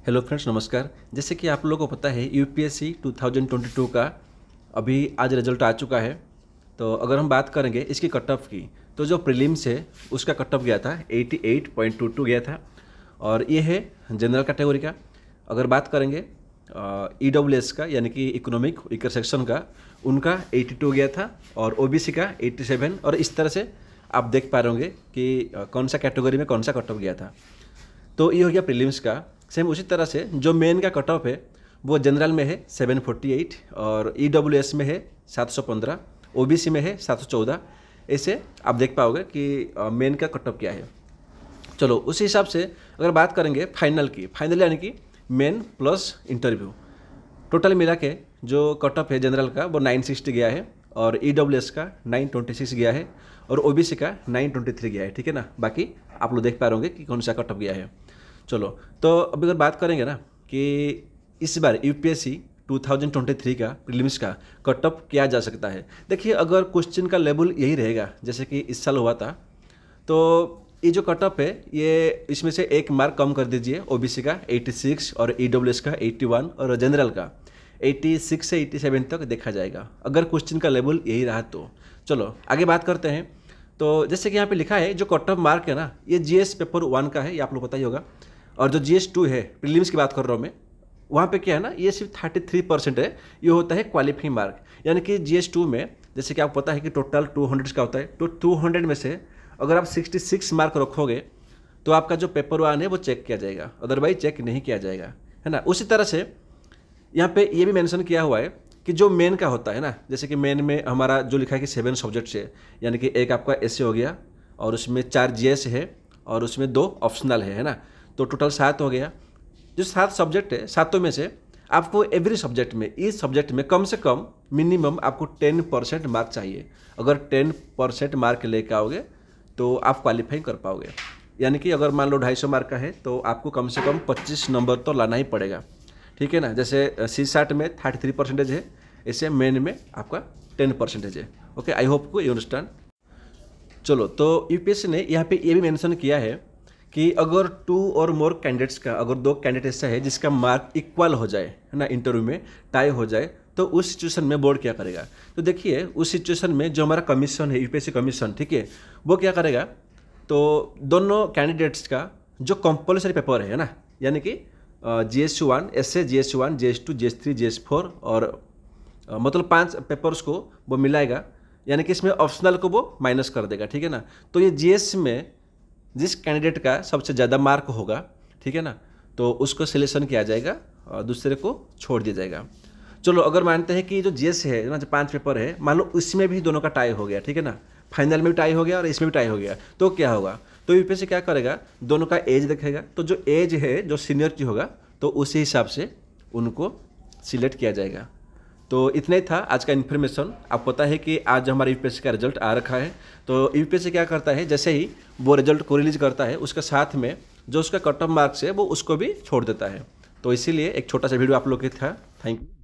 Hello friends, नमस्कार। जैसे कि आप लोगों को पता है यूपीएससी 2022 का अभी आज रिजल्ट आ चुका है। तो अगर हम बात करेंगे इसकी कट ऑफ की, तो जो प्रीलिम्स है उसका कट ऑफ गया था 88.22 गया था। और ये है जनरल कैटेगरी का। अगर बात करेंगे ईडब्ल्यूएस का यानी कि इकोनॉमिक वीकर सेक्शन का, उनका 82 गया था और ओबीसी का 87। और इस तरह से आप देख पा रहे होंगे कि कौन सा कैटेगरी में कौन सा कट ऑफ गया था। तो ये हो गया प्रीलिम्स का। सेम उसी तरह से जो मेन का कट ऑफ है वो जनरल में है 748 और ईडब्ल्यूएस में है 715, ओबीसी में है 714। ऐसे आप देख पाओगे कि मेन का कट ऑफ क्या है। चलो उसी हिसाब से अगर बात करेंगे फाइनल की, फाइनल यानी कि मेन प्लस इंटरव्यू, टोटल मिला के जो कट ऑफ है जनरल का वो 960 गया है और ईडब्ल्यूएस का 926 गया है और ओबीसी का 923 गया है। ठीक है ना, बाकी आप लोग देख पा रहे होंगे कि कौन सा कट ऑफ गया है। चलो तो अभी अगर बात करेंगे ना कि इस बार यूपीएससी 2023 का प्रीलिम्स का कट ऑफ किया जा सकता है। देखिए, अगर क्वेश्चन का लेवल यही रहेगा जैसे कि इस साल हुआ था, तो ये जो कट ऑफ है ये इसमें से एक मार्क कम कर दीजिए। ओबीसी का 86 और ईडब्ल्यूएस का 81 और जनरल का 86 से 87 तक देखा जाएगा, अगर क्वेश्चन का लेवल यही रहा तो। चलो आगे बात करते हैं। तो जैसे कि यहाँ पे लिखा है जो कट ऑफ मार्क है ना, ये जीएस पेपर 1 का है, ये आप लोग पता ही होगा। और जो जीएस 2 है, प्रीलिम्स की बात कर रहा हूँ मैं, वहाँ पे क्या है ना, ये सिर्फ 33% है। ये होता है क्वालिफाइंग मार्क, यानी कि जीएस 2 में जैसे कि आपको पता है कि टोटल 200 का होता है। तो 200 में से अगर आप 66 मार्क रखोगे तो आपका जो पेपर 1 है वो चेक किया जाएगा, अदरवाइज चेक नहीं किया जाएगा, है ना। उसी तरह से यहाँ पे ये भी मेंशन किया हुआ है कि जो मेन का होता है ना, जैसे कि मेन में हमारा जो लिखा है कि 7 सब्जेक्ट्स है, यानी कि एक आपका एसए हो गया और उसमें 4 जीएस है और उसमें 2 ऑप्शनल है ना। तो टोटल 7 हो गया। जो 7 सब्जेक्ट है, सातों में से आपको एवरी सब्जेक्ट में, इस सब्जेक्ट में कम से कम मिनिमम आपको 10% मार्क चाहिए। अगर 10% मार्क लेकर आओगे तो आप क्वालिफाई कर पाओगे। यानी कि अगर मान लो 250 मार्क का है तो आपको कम से कम 25 नंबर तो लाना ही पड़ेगा। ठीक है ना, जैसे सी-सैट में 33% है, ऐसे मेन में आपका 10% है। ओके, आई होप को यू अंडरस्टैंड। चलो तो यूपीएससी ने यहाँ पे ये भी मेंशन किया है कि अगर 2 और मोर कैंडिडेट्स का, अगर 2 कैंडिडेट ऐसा है जिसका मार्क इक्वल हो जाए, है ना, इंटरव्यू में टाई हो जाए, तो उस सिचुएशन में बोर्ड क्या करेगा। तो देखिए, उस सिचुएशन में जो हमारा कमीशन है, यूपीएससी कमीशन, ठीक है, वो क्या करेगा, तो दोनों कैंडिडेट्स का जो कंपल्सरी पेपर है ना, यानी कि GS1 S A, GS1, GS2, GS3, GS4 और मतलब 5 पेपर्स को वो मिलाएगा, यानी कि इसमें ऑप्शनल को वो माइनस कर देगा। ठीक है ना। तो ये जीएस में जिस कैंडिडेट का सबसे ज़्यादा मार्क होगा, ठीक है ना, तो उसको सिलेक्शन किया जाएगा और दूसरे को छोड़ दिया जाएगा। चलो अगर मानते हैं कि जो जीएस है ना, जो 5 पेपर है, मान लो उसमें भी दोनों का टाई हो गया, ठीक है ना, फाइनल में भी टाई हो गया और इसमें भी टाई हो गया, तो क्या होगा, तो यूपीएससी क्या करेगा, दोनों का एज देखेगा। तो जो एज है, जो सीनियरिटी होगा, तो उसी हिसाब से उनको सिलेक्ट किया जाएगा। तो इतना ही था आज का इन्फॉर्मेशन। आपको पता है कि आज हमारे यूपीएससी का रिजल्ट आ रखा है। तो यूपीएससी क्या करता है, जैसे ही वो रिजल्ट को रिलीज करता है, उसके साथ में जो उसका कट ऑफ मार्क्स है वो उसको भी छोड़ देता है। तो इसीलिए एक छोटा सा वीडियो आप लोग के था। Thank you.